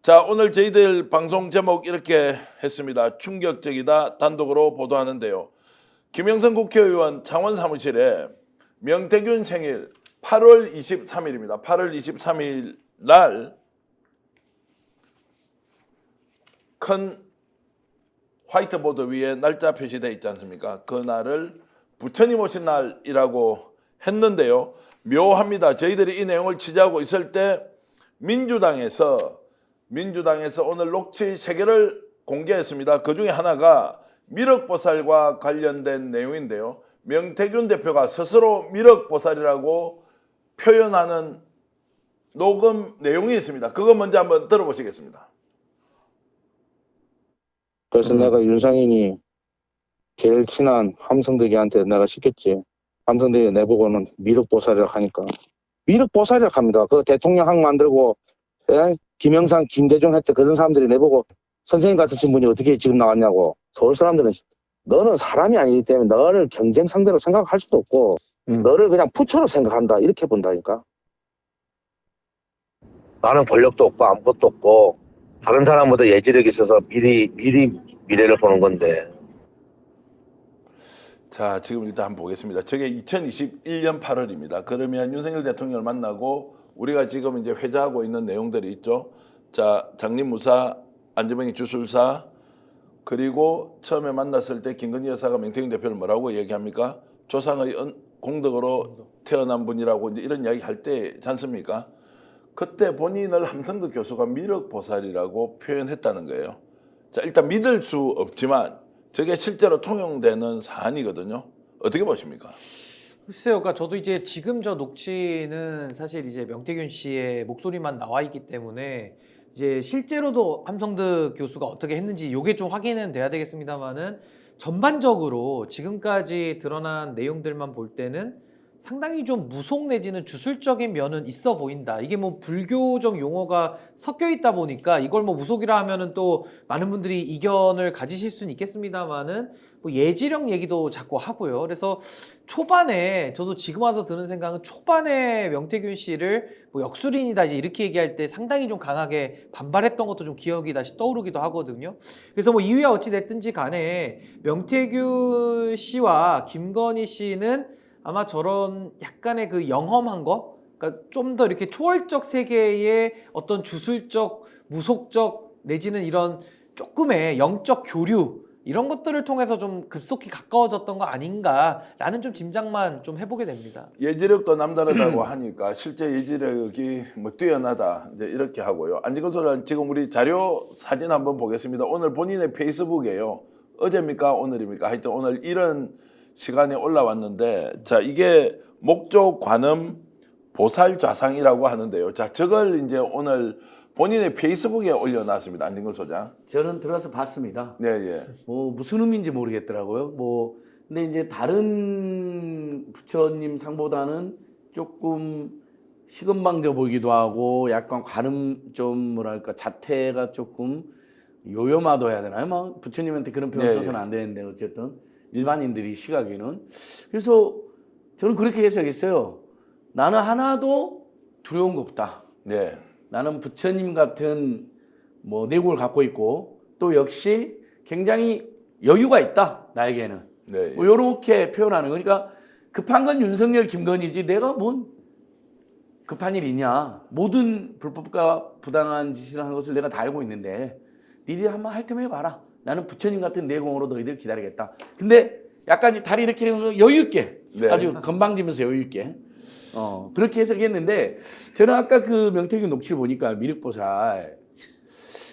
자, 오늘 저희들 방송 제목 이렇게 했습니다. 충격적이다 단독으로 보도하는데요. 김영선 국회의원 창원 사무실에 명태균 생일 8월 23일입니다. 8월 23일 날 큰 화이트보드 위에 날짜 표시되어 있지 않습니까? 그 날을 부처님 오신 날이라고 했는데요. 묘합니다. 저희들이 이 내용을 취재하고 있을 때 민주당에서 오늘 녹취 3개를 공개했습니다. 그 중에 하나가 미륵보살과 관련된 내용인데요. 명태균 대표가 스스로 미륵보살이라고 표현하는 녹음 내용이 있습니다. 그거 먼저 한번 들어보시겠습니다. 그래서 내가 윤상인이 제일 친한 함성득이한테 내가 시켰지. 함성득이 내보고는 미륵보살이라고 하니까. 미륵보살이라고 합니다. 그 대통령 만들고 김영삼, 김대중 했때 그런 사람들이 내보고 선생님 같으신 분이 어떻게 지금 나왔냐고. 서울 사람들은 너는 사람이 아니기 때문에 너를 경쟁 상대로 생각할 수도 없고 너를 그냥 부처로 생각한다 이렇게 본다니까. 나는 권력도 없고 아무것도 없고 다른 사람보다 예지력이 있어서 미리 미래를 보는 건데. 자, 지금 일단 한번 보겠습니다. 저게 2021년 8월입니다. 그러면 윤석열 대통령을 만나고 우리가 지금 이제 회자하고 있는 내용들이 있죠. 자, 장립무사, 안전병이 주술사, 그리고 처음에 만났을 때 김건희 여사가 명태균 대표를 뭐라고 얘기합니까? 조상의 공덕으로 태어난 분이라고 이제 이런 이야기 할 때지 않습니까? 그때 본인을 함성득 교수가 미륵보살이라고 표현했다는 거예요. 자, 일단 믿을 수 없지만 저게 실제로 통용되는 사안이거든요. 어떻게 보십니까? 글쎄요, 그러니까 저도 이제 지금 저 녹취는 사실 이제 명태균 씨의 목소리만 나와 있기 때문에 이제 실제로도 함성득 교수가 어떻게 했는지 요게 좀 확인은 돼야 되겠습니다만은 전반적으로 지금까지 드러난 내용들만 볼 때는 상당히 좀 무속 내지는 주술적인 면은 있어 보인다. 이게 뭐 불교적 용어가 섞여 있다 보니까 이걸 뭐 무속이라 하면은 또 많은 분들이 이견을 가지실 수는 있겠습니다만은 뭐 예지력 얘기도 자꾸 하고요. 그래서 초반에 저도 지금 와서 드는 생각은 초반에 명태균 씨를 뭐 역술인이다 이제 이렇게 얘기할 때 상당히 좀 강하게 반발했던 것도 좀 기억이 다시 떠오르기도 하거든요. 그래서 뭐 이유야 어찌 됐든지 간에 명태균 씨와 김건희 씨는 아마 저런 약간의 그 영험한 거, 그러니까 좀 더 이렇게 초월적 세계의 어떤 주술적, 무속적 내지는 이런 조금의 영적 교류 이런 것들을 통해서 좀 급속히 가까워졌던 거 아닌가라는 좀 짐작만 좀 해보게 됩니다. 예지력도 남다르다고 하니까 실제 예지력이 뭐 뛰어나다 이제 이렇게 하고요. 안진걸 소장 지금 우리 자료 사진 한번 보겠습니다. 오늘 본인의 페이스북이에요. 어제입니까 오늘입니까? 하여튼 오늘 이런 시간에 올라왔는데, 자, 이게 목조 관음 보살 좌상이라고 하는데요. 자, 저걸 이제 오늘 본인의 페이스북에 올려놨습니다. 안진걸 소장. 저는 들어가서 봤습니다. 네, 예. 뭐 무슨 의미인지 모르겠더라고요. 뭐 근데 이제 다른 부처님 상보다는 조금 시건방져 보이기도 하고 약간 관음 좀 뭐랄까 자태가 조금 요염하다 해야 되나요? 뭐 부처님한테 그런 표현 네, 써서는 예. 안 되는데 어쨌든 일반인들이 시각에는. 그래서 저는 그렇게 해석했어요. 나는 하나도 두려운 거 없다. 네. 나는 부처님 같은 뭐 내공을 갖고 있고 또 역시 굉장히 여유가 있다 나에게는. 네, 예. 뭐 이렇게 표현하는 거니까 급한 건 윤석열 김건희지 내가 뭔 급한 일 있냐. 모든 불법과 부당한 짓을 하는 것을 내가 다 알고 있는데 니들이 한번 할 테면 해봐라. 나는 부처님 같은 내공으로 너희들 기다리겠다. 근데 약간 다리 이렇게 여유 있게 네. 아주 건방지면서 여유 있게 그렇게 해석했는데 저는 아까 그 명태균 녹취를 보니까 미륵보살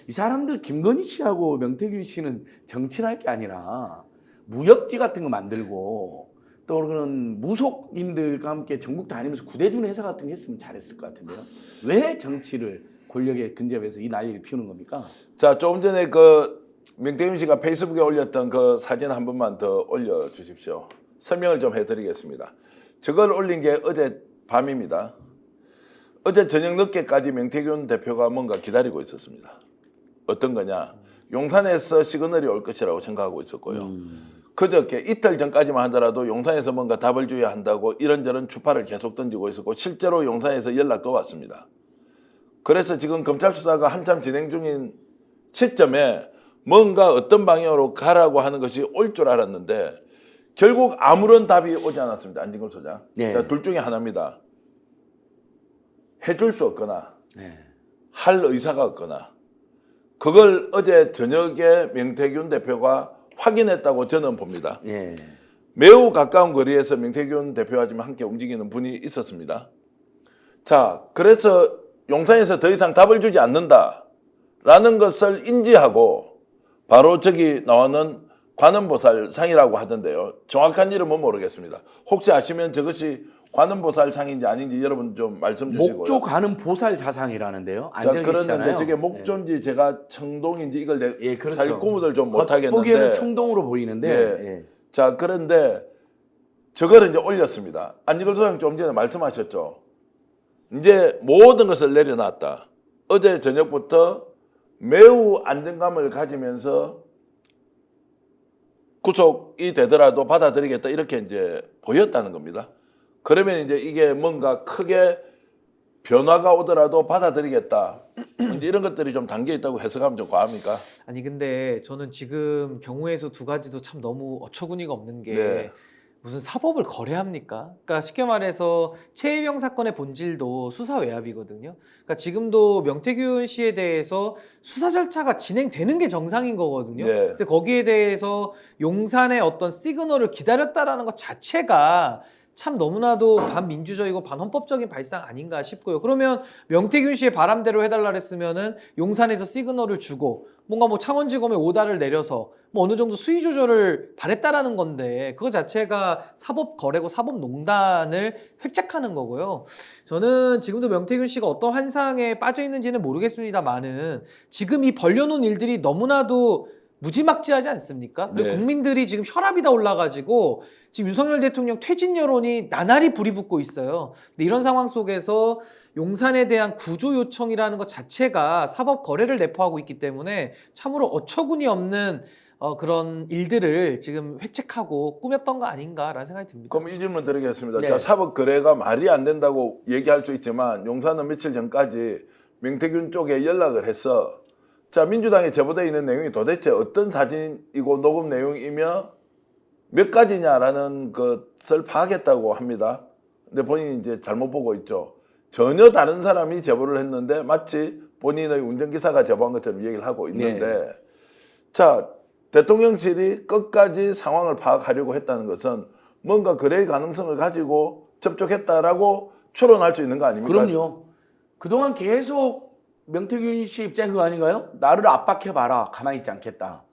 이 사람들 김건희 씨하고 명태균 씨는 정치할 게 아니라 무협지 같은 거 만들고 또 그런 무속인들과 함께 전국 다니면서 구대준 행사 같은 거 했으면 잘했을 것 같은데요. 왜 정치를 권력에 근접해서 이 난리를 피우는 겁니까? 자, 조금 전에 그 명태균 씨가 페이스북에 올렸던 그 사진 한 번만 더 올려주십시오. 설명을 좀 해드리겠습니다. 저걸 올린 게 어제 밤입니다. 어제 저녁 늦게까지 명태균 대표가 뭔가 기다리고 있었습니다. 어떤 거냐? 용산에서 시그널이 올 것이라고 생각하고 있었고요. 그저께 이틀 전까지만 하더라도 용산에서 뭔가 답을 줘야 한다고 이런저런 추파를 계속 던지고 있었고 실제로 용산에서 연락도 왔습니다. 그래서 지금 검찰 수사가 한참 진행 중인 시점에 뭔가 어떤 방향으로 가라고 하는 것이 올 줄 알았는데 결국 아무런 답이 오지 않았습니다. 안진걸 소장. 네. 자, 둘 중에 하나입니다. 해줄 수 없거나 네. 할 의사가 없거나 그걸 어제 저녁에 명태균 대표가 확인했다고 저는 봅니다. 예. 매우 가까운 거리에서 명태균 대표와 지금 함께 움직이는 분이 있었습니다. 자, 그래서 용산에서 더 이상 답을 주지 않는다라는 것을 인지하고 바로 저기 나오는 관음보살상이라고 하던데요. 정확한 이름은 모르겠습니다. 혹시 아시면 저것이 관음보살상인지 아닌지 여러분 좀 말씀 주시고요. 목조 가는 보살 자상이라는데요. 자, 앉아 그런데 계시잖아요. 저게 목조인지 제가 청동인지 이걸 예, 그렇죠. 잘 구분을 좀 보기에는 못하겠는데 청동으로 보이는데 예. 예. 자, 그런데 저거를 이제 올렸습니다. 안진걸 소장 좀 전에 말씀하셨죠. 이제 모든 것을 내려놨다. 어제 저녁부터 매우 안정감을 가지면서 구속이 되더라도 받아들이겠다 이렇게 이제 보였다는 겁니다. 그러면 이제 이게 뭔가 크게 변화가 오더라도 받아들이겠다. 이제 이런 것들이 좀 담겨 있다고 해석하면 좀 과합니까? 아니 근데 저는 지금 경우에서 두 가지도 참 너무 어처구니가 없는 게 네. 무슨 사법을 거래합니까? 그러니까 쉽게 말해서 최혜병 사건의 본질도 수사 외압이거든요. 그러니까 지금도 명태균 씨에 대해서 수사 절차가 진행되는 게 정상인 거거든요. 네. 근데 거기에 대해서 용산의 어떤 시그널을 기다렸다라는 것 자체가 참 너무나도 반민주적이고 반헌법적인 발상 아닌가 싶고요. 그러면 명태균 씨의 바람대로 해달라 그랬으면은 용산에서 시그널을 주고 뭔가 뭐 창원지검에 오다를 내려서 뭐 어느 정도 수위 조절을 바랬다라는 건데 그거 자체가 사법 거래고 사법 농단을 획책하는 거고요. 저는 지금도 명태균 씨가 어떤 환상에 빠져 있는지는 모르겠습니다만은 지금 이 벌려놓은 일들이 너무나도 무지막지하지 않습니까? 그리고 네. 국민들이 지금 혈압이 다 올라가지고 지금 윤석열 대통령 퇴진 여론이 나날이 불이 붙고 있어요. 근데 이런 상황 속에서 용산에 대한 구조 요청이라는 것 자체가 사법 거래를 내포하고 있기 때문에 참으로 어처구니 없는 그런 일들을 지금 획책하고 꾸몄던 거 아닌가라는 생각이 듭니다. 그럼 이 질문 드리겠습니다. 네. 자, 사법 거래가 말이 안 된다고 얘기할 수 있지만 용산은 며칠 전까지 명태균 쪽에 연락을 해서 자, 민주당에 제보되어 있는 내용이 도대체 어떤 사진이고 녹음 내용이며 몇 가지냐라는 것을 파악했다고 합니다. 근데 본인이 이제 잘못 보고 있죠. 전혀 다른 사람이 제보를 했는데 마치 본인의 운전기사가 제보한 것처럼 얘기를 하고 있는데 자, 대통령실이 끝까지 상황을 파악하려고 했다는 것은 뭔가 거래의 가능성을 가지고 접촉했다라고 추론할 수 있는 거 아닙니까? 그럼요. 그동안 계속 명태균 씨 입장이 그거 아닌가요? 나를 압박해봐라. 가만히 있지 않겠다.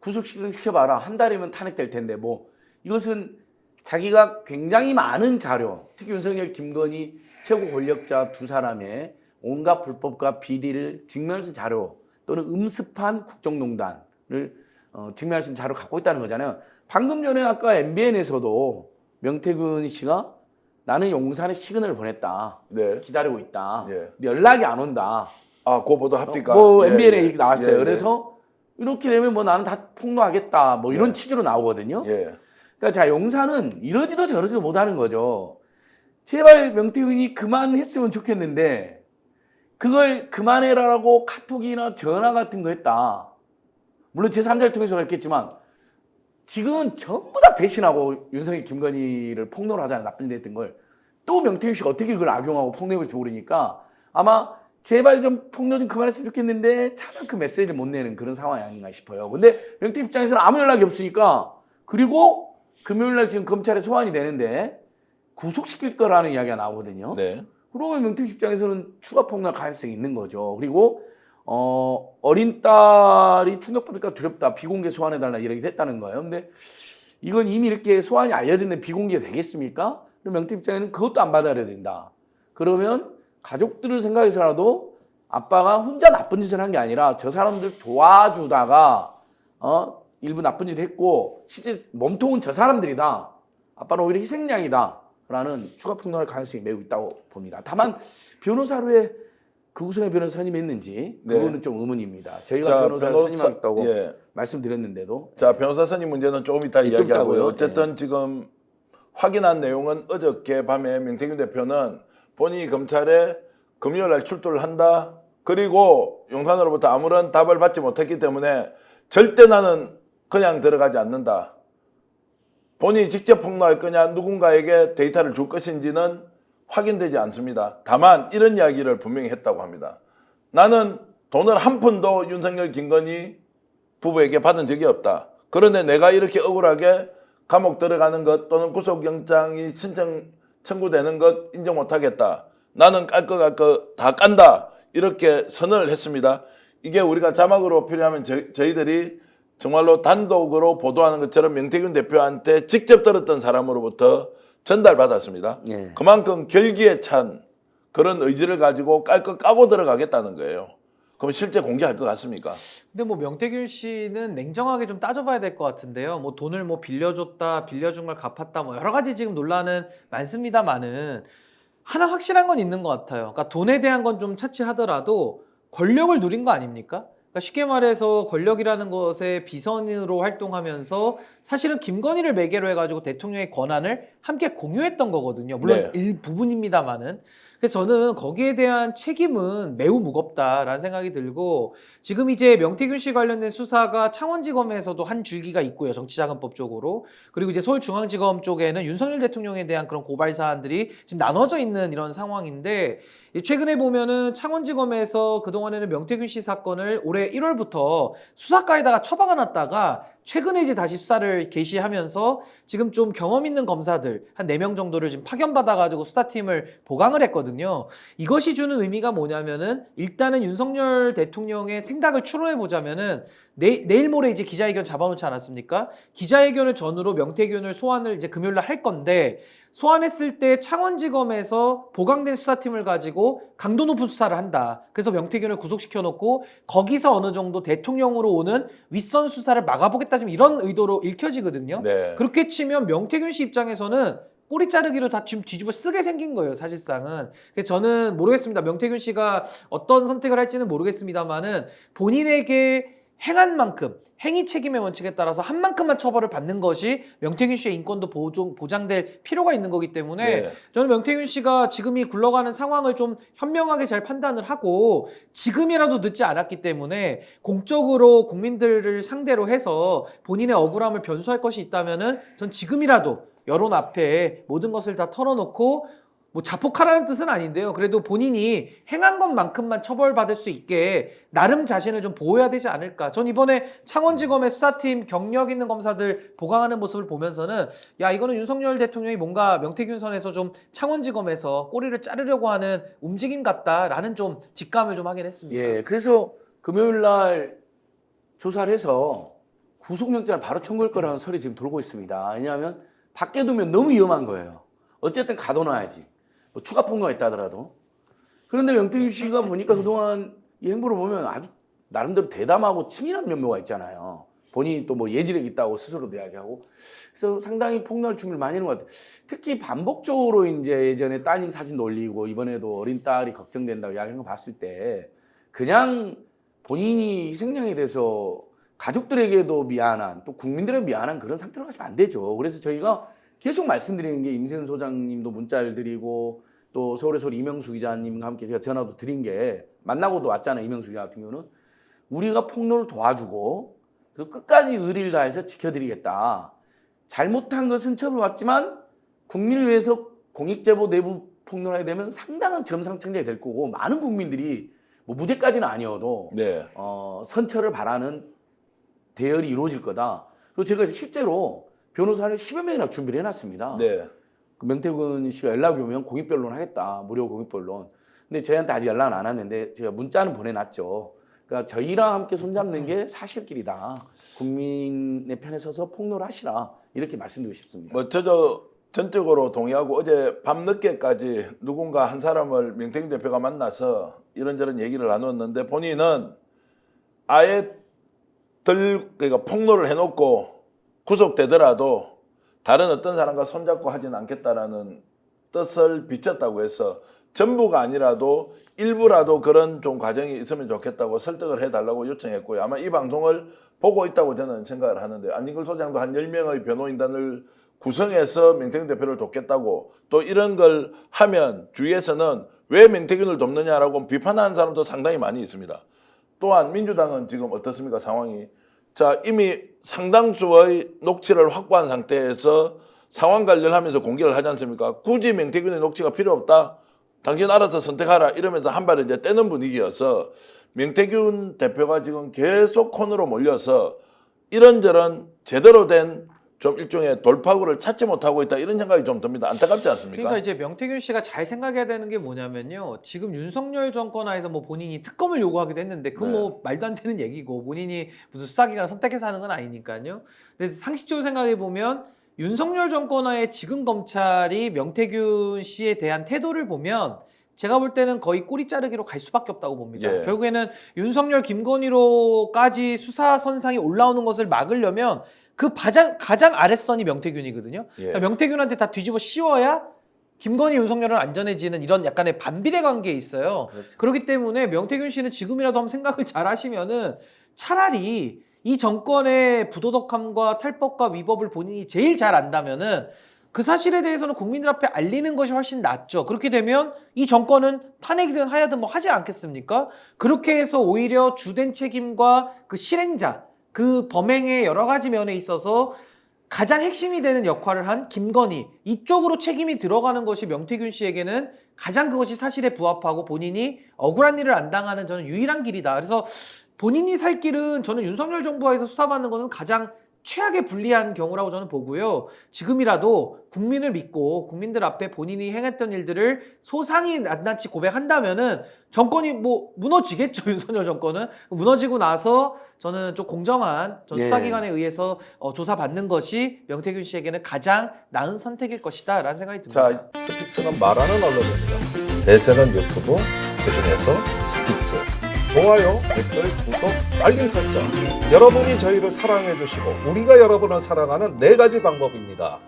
구속시켜봐라. 한 달이면 탄핵될 텐데 뭐 이것은 자기가 굉장히 많은 자료, 특히 윤석열, 김건희 최고 권력자 두 사람의 온갖 불법과 비리를 증명할 수 있는 자료 또는 음습한 국정농단을 증명할 수 있는 자료를 갖고 있다는 거잖아요. 방금 전에 아까 MBN에서도 명태균 씨가 나는 용산에 시그널을 보냈다. 네. 기다리고 있다. 예. 근데 연락이 안 온다. 아, 그거 보도 합니까? 뭐 예, MBN에 예. 얘기 나왔어요. 예, 예. 그래서 이렇게 되면 뭐 나는 다 폭로하겠다. 뭐 이런 예. 취지로 나오거든요. 예. 그러니까 자 용산은 이러지도 저러지도 못하는 거죠. 제발 명태균이 그만했으면 좋겠는데 그걸 그만해라라고 카톡이나 전화 같은 거 했다. 물론 제3자를 통해서 했겠지만 지금은 전부 다 배신하고 윤석열, 김건희를 폭로를 하잖아요. 나쁜 데 했던 걸. 또 명태균 씨가 어떻게 그걸 악용하고 폭로해볼지 모르니까 아마 제발 좀 폭로 좀 그만했으면 좋겠는데 차마 그 메시지를 못 내는 그런 상황이 아닌가 싶어요. 근데 명태균 입장에서는 아무 연락이 없으니까 그리고 금요일날 지금 검찰에 소환이 되는데 구속시킬 거라는 이야기가 나오거든요. 네. 그러면 명태균 입장에서는 추가 폭로할 가능성이 있는 거죠. 그리고 어린 딸이 충격받을까 두렵다. 비공개 소환해달라 이렇게 했다는 거예요. 근데 이건 이미 이렇게 소환이 알려졌는데 비공개가 되겠습니까? 그럼 명태 입장에는 그것도 안 받아들여야 된다. 그러면 가족들을 생각해서라도 아빠가 혼자 나쁜 짓을 한 게 아니라 저 사람들 도와주다가 일부 나쁜 짓을 했고 실제 몸통은 저 사람들이다. 아빠는 오히려 희생양이다. 라는 추가 폭로할 가능성이 매우 있다고 봅니다. 다만 변호사로의 그 구성의 변호사 선임했는지 네. 그거는 좀 의문입니다. 저희가 자, 변호사를 선임하겠다고 예. 말씀드렸는데도 자, 변호사 선임 문제는 조금 이따 좀 이야기하고요. 이따고요. 어쨌든 지금 확인한 내용은 어저께 밤에 명태균 대표는 본인이 검찰에 금요일 날 출두를 한다. 그리고 용산으로부터 아무런 답을 받지 못했기 때문에 절대 나는 그냥 들어가지 않는다. 본인이 직접 폭로할 거냐 누군가에게 데이터를 줄 것인지는 확인되지 않습니다. 다만 이런 이야기를 분명히 했다고 합니다. 나는 돈을 한 푼도 윤석열, 김건희 부부에게 받은 적이 없다. 그런데 내가 이렇게 억울하게 감옥 들어가는 것 또는 구속영장이 청구되는 것 인정 못하겠다. 나는 깔 거 다 깐다. 이렇게 선언을 했습니다. 이게 우리가 자막으로 필요하면 저희들이 정말로 단독으로 보도하는 것처럼 명태균 대표한테 직접 들었던 사람으로부터 전달받았습니다. 예. 그만큼 결기에 찬 그런 의지를 가지고 깔 거 까고 들어가겠다는 거예요. 그럼 실제 공개할 것 같습니까? 근데 뭐 명태균 씨는 냉정하게 좀 따져봐야 될 것 같은데요. 뭐 돈을 뭐 빌려줬다, 빌려준 걸 갚았다, 뭐 여러 가지 지금 논란은 많습니다만은 하나 확실한 건 있는 것 같아요. 그러니까 돈에 대한 건 좀 차치하더라도 권력을 누린 거 아닙니까? 그러니까 쉽게 말해서 권력이라는 것의 비선으로 활동하면서 사실은 김건희를 매개로 해가지고 대통령의 권한을 함께 공유했던 거거든요. 물론 네. 일부분입니다만은. 그래서 저는 거기에 대한 책임은 매우 무겁다라는 생각이 들고 지금 이제 명태균 씨 관련된 수사가 창원지검에서도 한 줄기가 있고요. 정치자금법 쪽으로. 그리고 이제 서울중앙지검 쪽에는 윤석열 대통령에 대한 그런 고발 사안들이 지금 나눠져 있는 이런 상황인데 최근에 보면은 창원지검에서 그동안에는 명태균 씨 사건을 올해 1월부터 수사과에다가 처박아 놨다가 최근에 이제 다시 수사를 개시하면서 지금 좀 경험 있는 검사들 한 4명 정도를 지금 파견받아가지고 수사팀을 보강을 했거든요. 이것이 주는 의미가 뭐냐면은 일단은 윤석열 대통령의 생각을 추론해 보자면은 내일 모레 이제 기자회견 잡아놓지 않았습니까? 기자회견을 전후로 명태균을 소환을 이제 금요일 날 할 건데 소환했을 때 창원지검에서 보강된 수사팀을 가지고 강도 높은 수사를 한다. 그래서 명태균을 구속시켜놓고 거기서 어느 정도 대통령으로 오는 윗선 수사를 막아보겠다. 지금 이런 의도로 읽혀지거든요. 네. 그렇게 치면 명태균 씨 입장에서는 꼬리 자르기로 다 지금 뒤집어 쓰게 생긴 거예요, 사실상은. 그래서 저는 모르겠습니다. 명태균 씨가 어떤 선택을 할지는 모르겠습니다만은 본인에게 행한 만큼 행위 책임의 원칙에 따라서 한 만큼만 처벌을 받는 것이 명태균 씨의 인권도 보장될 필요가 있는 거기 때문에 네. 저는 명태균 씨가 지금이 굴러가는 상황을 좀 현명하게 잘 판단을 하고 지금이라도 늦지 않았기 때문에 공적으로 국민들을 상대로 해서 본인의 억울함을 변수할 것이 있다면은 전 지금이라도 여론 앞에 모든 것을 다 털어놓고 뭐 자폭하라는 뜻은 아닌데요. 그래도 본인이 행한 것만큼만 처벌받을 수 있게 나름 자신을 좀 보호해야 되지 않을까. 전 이번에 창원지검의 수사팀 경력 있는 검사들 보강하는 모습을 보면서는 야 이거는 윤석열 대통령이 뭔가 명태균 선에서 좀 창원지검에서 꼬리를 자르려고 하는 움직임 같다라는 좀 직감을 좀 하긴 했습니다. 예, 그래서 금요일 날 조사를 해서 구속영장을 바로 청구할 거라는 설이 지금 돌고 있습니다. 왜냐하면 밖에 두면 너무 위험한 거예요. 어쨌든 가둬놔야지. 뭐 추가 폭로가 있다 하더라도. 그런데 명태균 씨가 보니까 그동안 이 행보를 보면 아주 나름대로 대담하고 치밀한 면모가 있잖아요. 본인이 또 뭐 예지력이 있다고 스스로도 이야기하고. 그래서 상당히 폭로할 준비를 많이 하는 것 같아요. 특히 반복적으로 이제 예전에 따님 사진도 올리고 이번에도 어린 딸이 걱정된다고 이야기하는 거 봤을 때 그냥 본인이 희생양이 돼서 가족들에게도 미안한 또 국민들에게 미안한 그런 상태로 가시면 안 되죠. 그래서 저희가 계속 말씀드리는 게 임세은 소장님도 문자를 드리고 또 서울의 서울 이명수 기자님과 함께 제가 전화도 드린 게 만나고도 왔잖아요. 이명수 기자 같은 경우는 우리가 폭로를 도와주고 그리고 끝까지 의리를 다해서 지켜드리겠다. 잘못한 것은 처벌받지만 국민을 위해서 공익제보 내부 폭로를 하게 되면 상당한 점상천jal이 될 거고 많은 국민들이 뭐 무죄까지는 아니어도 네. 선처를 바라는 대열이 이루어질 거다. 그리고 제가 실제로 변호사를 10여 명이나 준비를 해놨습니다. 네. 그 명태균 씨가 연락이 오면 공익변론 하겠다. 무료 공익변론. 근데 저희한테 아직 연락은 안 왔는데 제가 문자는 보내놨죠. 그러니까 저희랑 함께 손잡는 게 사실길이다. 국민의 편에 서서 폭로를 하시라. 이렇게 말씀드리고 싶습니다. 뭐 저도 전적으로 동의하고 어제 밤늦게까지 누군가 한 사람을 명태균 대표가 만나서 이런저런 얘기를 나누었는데 본인은 아예 그러니까 폭로를 해놓고 구속되더라도 다른 어떤 사람과 손잡고 하지는 않겠다라는 뜻을 비쳤다고 해서 전부가 아니라도 일부라도 그런 좀 과정이 있으면 좋겠다고 설득을 해달라고 요청했고요. 아마 이 방송을 보고 있다고 저는 생각을 하는데 안진걸 소장도 한 10명의 변호인단을 구성해서 명태균 대표를 돕겠다고 또 이런 걸 하면 주위에서는 왜 명태균을 돕느냐라고 비판하는 사람도 상당히 많이 있습니다. 또한 민주당은 지금 어떻습니까 상황이? 자 이미 상당수의 녹취를 확보한 상태에서 상황 관련하면서 공개를 하지 않습니까? 굳이 명태균의 녹취가 필요 없다. 당신 알아서 선택하라 이러면서 한 발을 이제 떼는 분위기여서 명태균 대표가 지금 계속 코너로 몰려서 이런저런 제대로 된 좀 일종의 돌파구를 찾지 못하고 있다 이런 생각이 좀 듭니다. 안타깝지 않습니까? 그러니까 이제 명태균 씨가 잘 생각해야 되는 게 뭐냐면요. 지금 윤석열 정권 하에서 뭐 본인이 특검을 요구하기도 했는데 그건 뭐 말도 안 되는 얘기고 본인이 무슨 수사기관을 선택해서 하는 건 아니니까요. 근데 상식적으로 생각해 보면 윤석열 정권 하에 지금 검찰이 명태균 씨에 대한 태도를 보면 제가 볼 때는 거의 꼬리 자르기로 갈 수밖에 없다고 봅니다. 예. 결국에는 윤석열, 김건희로까지 수사 선상에 올라오는 것을 막으려면 그 가장 아랫선이 명태균이거든요. 예. 그러니까 명태균한테 다 뒤집어 씌워야 김건희, 윤석열은 안전해지는 이런 약간의 반비례 관계에 있어요. 그렇죠. 그렇기 때문에 명태균 씨는 지금이라도 한번 생각을 잘 하시면은 차라리 이 정권의 부도덕함과 탈법과 위법을 본인이 제일 잘 안다면은 그 사실에 대해서는 국민들 앞에 알리는 것이 훨씬 낫죠. 그렇게 되면 이 정권은 탄핵이든 하야든 뭐 하지 않겠습니까? 그렇게 해서 오히려 주된 책임과 그 실행자, 그 범행의 여러 가지 면에 있어서 가장 핵심이 되는 역할을 한 김건희 이쪽으로 책임이 들어가는 것이 명태균 씨에게는 가장 그것이 사실에 부합하고 본인이 억울한 일을 안 당하는 저는 유일한 길이다. 그래서 본인이 살 길은 저는 윤석열 정부에서 수사받는 것은 가장 최악의 불리한 경우라고 저는 보고요. 지금이라도 국민을 믿고 국민들 앞에 본인이 행했던 일들을 소상히 낱낱이 고백한다면은 정권이 뭐 무너지겠죠. 윤석열 정권은 무너지고 나서 저는 좀 공정한 수사기관에 의해서 조사받는 것이 명태균 씨에게는 가장 나은 선택일 것이다라는 생각이 듭니다. 자 스픽스는 말하는 언론입니다. 대세는 유튜브, 그중에서 스픽스. 좋아요, 댓글, 구독, 알림 설정. 여러분이 저희를 사랑해 주시고 우리가 여러분을 사랑하는 4가지 방법입니다.